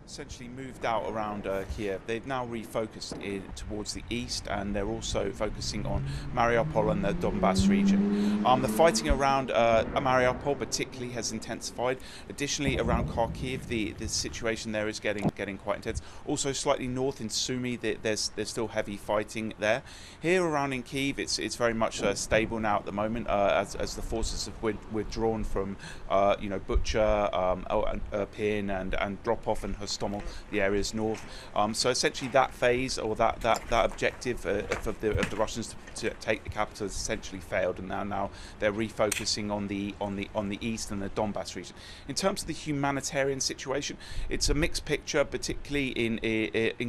essentially moved out around Kyiv. They've now refocused towards the east, and they're also focusing on Mariupol and the Donbass region. The fighting around Mariupol particularly has intensified. Additionally, around Kharkiv, the situation there is getting quite intense. Also, slightly north in Sumy, there's still heavy fighting there. Here around in Kyiv, it's very much stable now at the moment, as the forces have withdrawn from Butcher, Irpin, and Drop-Off and Hostomel, the areas north. So essentially, that phase or that objective of the Russians to take the capital has essentially failed, and now they're refocusing on the east and the Donbass region. In terms of the humanitarian situation, it's a mixed picture, particularly in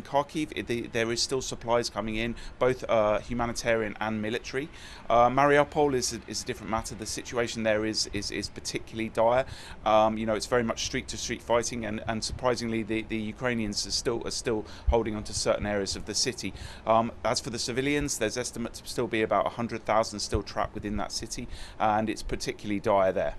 Kharkiv. There is still supplies coming in, both humanitarian and military. Mariupol is a different matter. The situation there is particularly dire. It's very much street-to-street fighting, and surprisingly, the Ukrainians are still holding on to certain areas of the city. As for the civilians, there's estimates to still be about 100,000 still trapped within that city, and it's particularly dire there.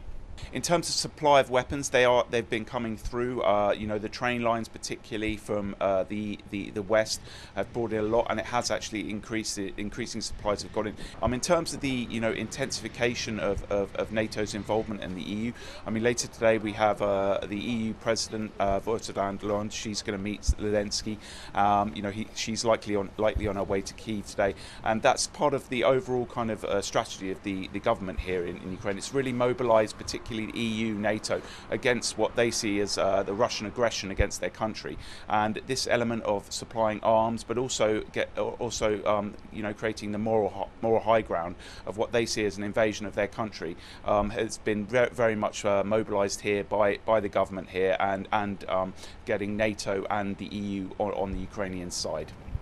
In terms of supply of weapons, they've been coming through. The train lines, particularly from the west, have brought in a lot, and it has actually increasing supplies have got in. In terms of the intensification of NATO's involvement in the EU, later today we have the EU President Ursula. She's going to meet Zelenskyy. She's likely on her way to Kyiv today, and that's part of the overall kind of strategy of the government here in Ukraine. It's really mobilised, particularly the EU, NATO, against what they see as the Russian aggression against their country, and this element of supplying arms, but also creating the moral high ground of what they see as an invasion of their country, has been very much mobilised here by the government here, and getting NATO and the EU on the Ukrainian side.